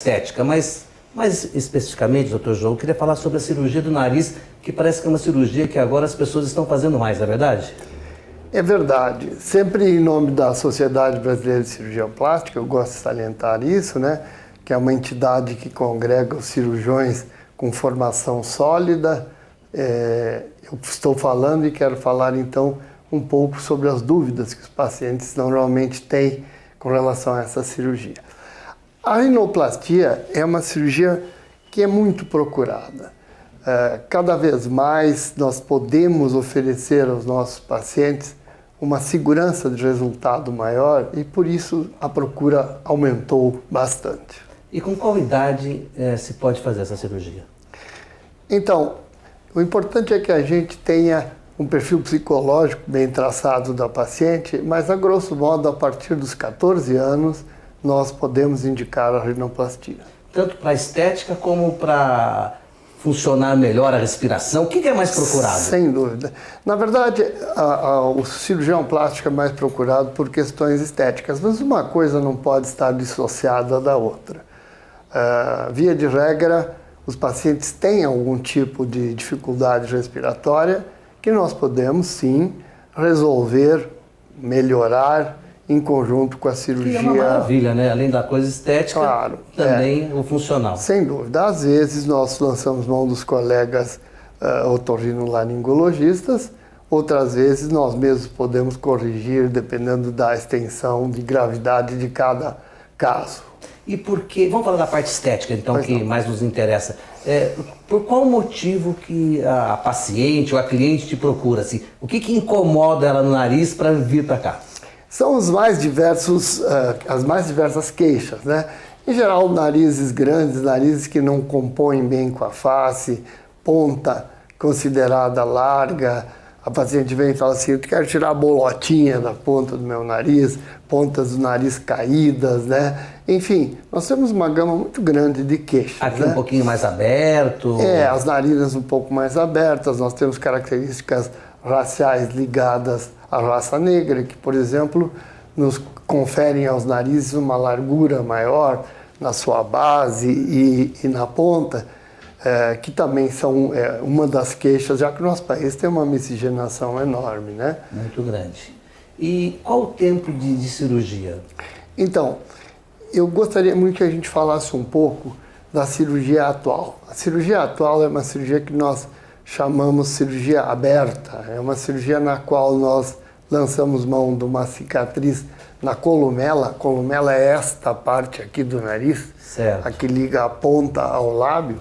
estética, mas mais especificamente, doutor João, eu queria falar sobre a cirurgia do nariz, que parece que é uma cirurgia que agora as pessoas estão fazendo mais, é verdade? É verdade. Sempre em nome da Sociedade Brasileira de Cirurgia Plástica, eu gosto de salientar isso, né? Que é uma entidade que congrega os cirurgiões com formação sólida. Eu estou falando e quero falar então um pouco sobre as dúvidas que os pacientes normalmente têm com relação a essa cirurgia. A rinoplastia é uma cirurgia que é muito procurada. Cada vez mais nós podemos oferecer aos nossos pacientes uma segurança de resultado maior e por isso a procura aumentou bastante. E com qual idade se pode fazer essa cirurgia? Então, o importante é que a gente tenha um perfil psicológico bem traçado da paciente, mas a grosso modo, a partir dos 14 anos, nós podemos indicar a rinoplastia. Tanto para estética como para funcionar melhor a respiração? O que é mais procurado? Sem dúvida. Na verdade, o cirurgião plástico é mais procurado por questões estéticas, mas uma coisa não pode estar dissociada da outra. Via de regra, os pacientes têm algum tipo de dificuldade respiratória que nós podemos, sim, resolver, melhorar em conjunto com a cirurgia. Que é uma maravilha, né? Além da coisa estética, claro, também o funcional. Sem dúvida. Às vezes nós lançamos mão dos colegas otorrinolaringologistas, outras vezes nós mesmos podemos corrigir dependendo da extensão de gravidade de cada caso. E por que, vamos falar da parte estética então, que mais nos interessa. Por qual motivo que a paciente ou a cliente te procura? Assim? O que incomoda ela no nariz para vir para cá? São as mais diversas queixas, né? Em geral, narizes grandes, narizes que não compõem bem com a face, ponta considerada larga. A paciente vem e fala assim, eu quero tirar a bolotinha da ponta do meu nariz, pontas do nariz caídas, né? Enfim, nós temos uma gama muito grande de queixas. Aqui, né? Um pouquinho mais aberto. As narinas um pouco mais abertas, nós temos características raciais ligadas à raça negra, que, por exemplo, nos conferem aos narizes uma largura maior na sua base e na ponta, que também são uma das queixas, já que o nosso país tem uma miscigenação enorme, né? Muito grande. E qual o tempo de cirurgia? Então, eu gostaria muito que a gente falasse um pouco da cirurgia atual. A cirurgia atual é uma cirurgia que nós chamamos cirurgia aberta. É uma cirurgia na qual nós lançamos mão de uma cicatriz na columela. A columela é esta parte aqui do nariz, certo, a que liga a ponta ao lábio.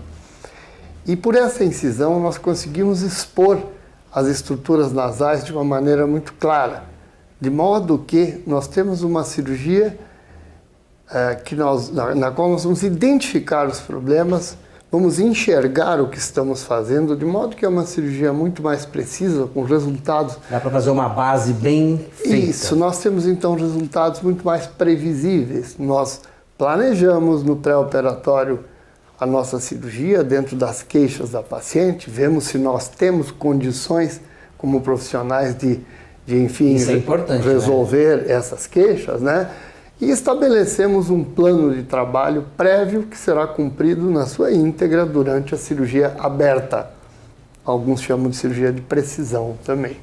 E por essa incisão nós conseguimos expor as estruturas nasais de uma maneira muito clara, de modo que nós temos uma cirurgia na qual nós vamos identificar os problemas, vamos enxergar o que estamos fazendo, de modo que é uma cirurgia muito mais precisa, com resultados... Dá para fazer uma base bem feita. Isso, nós temos então resultados muito mais previsíveis. Nós planejamos no pré-operatório a nossa cirurgia dentro das queixas da paciente, vemos se nós temos condições como profissionais de enfim, isso é importante, resolver, né? Essas queixas, né? E estabelecemos um plano de trabalho prévio que será cumprido na sua íntegra durante a cirurgia aberta. Alguns chamam de cirurgia de precisão também.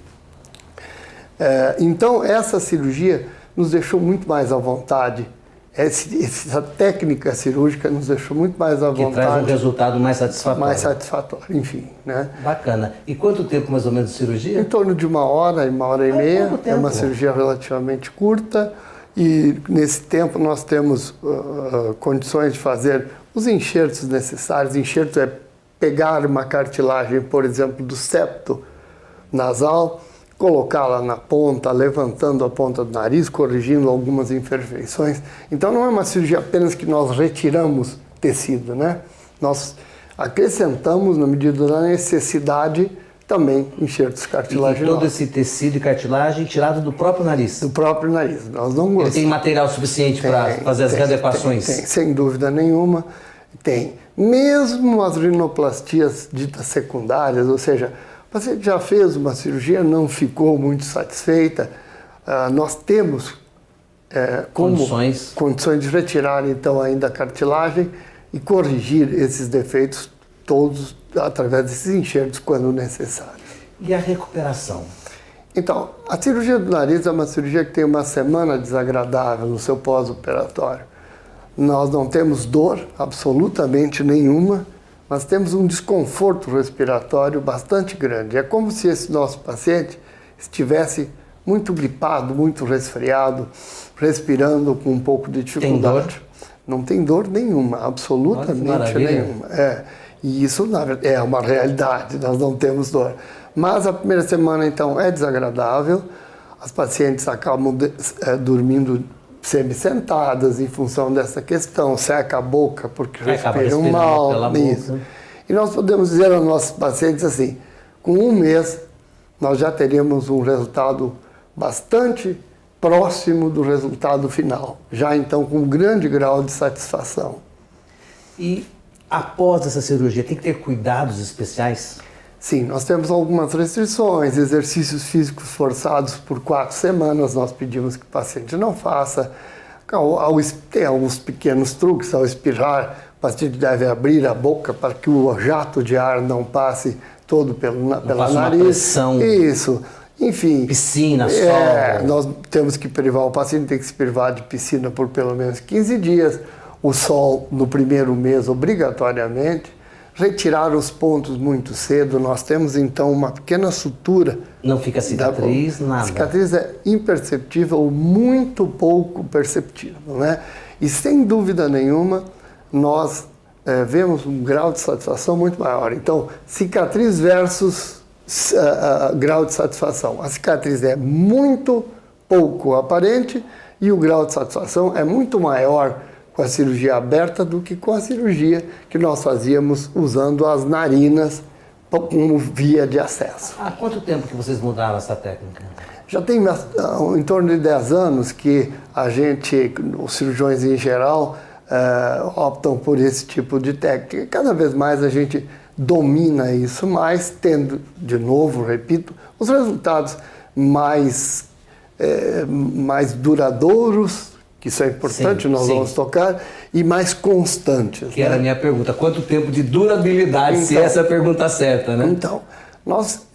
Então, essa cirurgia nos deixou muito mais à vontade. Essa técnica cirúrgica nos deixou muito mais à vontade. Que traz um resultado mais satisfatório. Mais satisfatório, enfim, né? Bacana. E quanto tempo mais ou menos de cirurgia? Em torno de 1 hora e meia. É uma cirurgia relativamente curta. E nesse tempo nós temos condições de fazer os enxertos necessários. Enxerto é pegar uma cartilagem, por exemplo, do septo nasal, colocá-la na ponta, levantando a ponta do nariz, corrigindo algumas imperfeições. Então não é uma cirurgia apenas que nós retiramos tecido, né? Nós acrescentamos, na medida da necessidade, também enxertos cartilaginosos. E todo esse tecido e cartilagem tirado do próprio nariz? Do próprio nariz. Nós não gostamos. Ele tem material suficiente para fazer as readequações? Tem, sem dúvida nenhuma. Tem. Mesmo as rinoplastias ditas secundárias, ou seja, o paciente já fez uma cirurgia, não ficou muito satisfeita, nós temos condições de retirar então ainda a cartilagem e corrigir esses defeitos todos através desses enxertos quando necessário. E a recuperação? Então, a cirurgia do nariz é uma cirurgia que tem uma semana desagradável no seu pós-operatório. Nós não temos dor absolutamente nenhuma, mas temos um desconforto respiratório bastante grande. É como se esse nosso paciente estivesse muito gripado, muito resfriado, respirando com um pouco de dificuldade. Tem dor? Não tem dor nenhuma, absolutamente nenhuma. E isso, na verdade, é uma realidade, nós não temos dor. Mas a primeira semana, então, é desagradável, as pacientes acabam dormindo semi-sentadas em função dessa questão, seca a boca porque respiram mal. Isso. E nós podemos dizer aos nossos pacientes assim, com um mês nós já teríamos um resultado bastante próximo do resultado final, já então com um grande grau de satisfação. E após essa cirurgia, tem que ter cuidados especiais? Sim, nós temos algumas restrições, exercícios físicos forçados por 4 semanas, nós pedimos que o paciente não faça. Tem alguns pequenos truques, ao espirrar, o paciente deve abrir a boca para que o jato de ar não passe todo pela nariz. Uma pressão. Isso. Enfim. Piscina, sol. Nós temos que privar, o paciente tem que se privar de piscina por pelo menos 15 dias. O sol no primeiro mês, obrigatoriamente. Retirar os pontos muito cedo, nós temos então uma pequena sutura. Não fica cicatriz, nada. A cicatriz é imperceptível, muito pouco perceptível, né? E sem dúvida nenhuma, nós vemos um grau de satisfação muito maior. Então, cicatriz versus grau de satisfação. A cicatriz é muito pouco aparente e o grau de satisfação é muito maior com a cirurgia aberta do que com a cirurgia que nós fazíamos usando as narinas como via de acesso. Há quanto tempo que vocês mudaram essa técnica? Já tem em torno de 10 anos que os cirurgiões em geral, optam por esse tipo de técnica. Cada vez mais a gente domina isso mais, tendo, de novo, repito, os resultados mais duradouros, que isso é importante, sim, nós vamos tocar, e mais constantes. Que era a minha pergunta, quanto tempo de durabilidade, então, se essa é a pergunta certa, né? Então, nós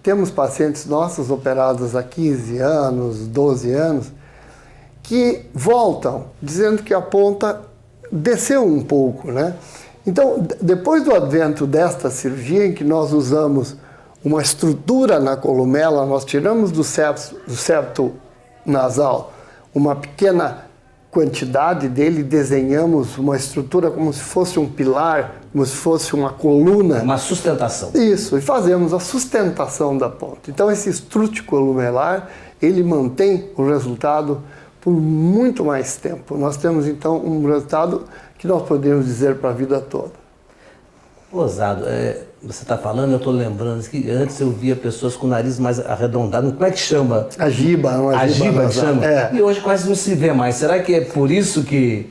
temos pacientes nossos operados há 15 anos, 12 anos, que voltam dizendo que a ponta desceu um pouco, né? Então, depois do advento desta cirurgia, em que nós usamos uma estrutura na columela, nós tiramos do septo nasal uma pequena quantidade dele, desenhamos uma estrutura como se fosse um pilar, como se fosse uma coluna. Uma sustentação. Isso, e fazemos a sustentação da ponta. Então, esse estrute columelar, ele mantém o resultado por muito mais tempo. Nós temos, então, um resultado que nós podemos dizer para a vida toda. Rosado, você está falando, eu estou lembrando que antes eu via pessoas com o nariz mais arredondado, como é que chama? A giba, não é? A giba chama? E hoje quase não se vê mais. Será que é por isso que...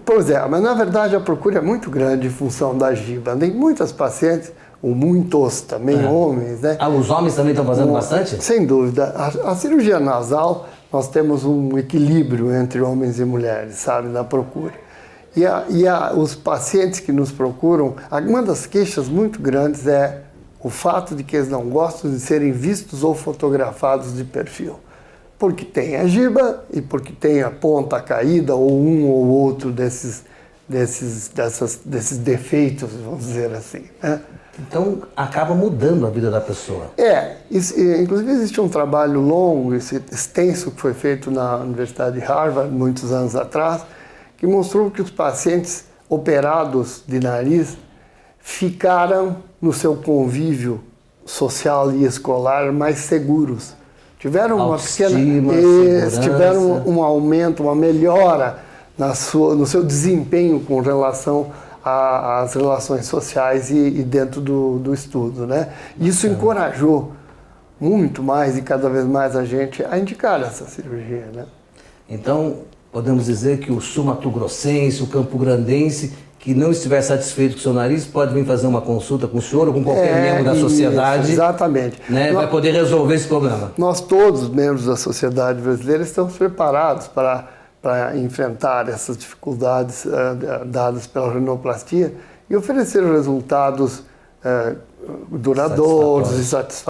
Pois é, mas na verdade a procura é muito grande em função da giba. Tem muitas pacientes, ou muitos também, homens, né? Os homens também estão fazendo bastante? Sem dúvida. A cirurgia nasal, nós temos um equilíbrio entre homens e mulheres, sabe, na procura. Os pacientes que nos procuram, uma das queixas muito grandes é o fato de que eles não gostam de serem vistos ou fotografados de perfil. Porque tem a giba e porque tem a ponta caída ou um ou outro desses defeitos, vamos dizer assim, né? Então, acaba mudando a vida da pessoa. Inclusive existe um trabalho longo, extenso, que foi feito na Universidade de Harvard, muitos anos atrás, que mostrou que os pacientes operados de nariz ficaram no seu convívio social e escolar mais seguros. Tiveram tiveram um aumento, uma melhora no seu desempenho com relação às relações sociais e dentro do estudo, né? Isso encorajou muito mais e cada vez mais a gente a indicar essa cirurgia, né? Então, podemos dizer que o sul-mato-grossense, o campo-grandense, que não estiver satisfeito com o seu nariz pode vir fazer uma consulta com o senhor ou com qualquer membro da sociedade. Exatamente. Né, vai poder resolver esse problema. Nós todos, os membros da sociedade brasileira, estamos preparados para enfrentar essas dificuldades dadas pela rinoplastia e oferecer resultados duradouros e satisfatórios.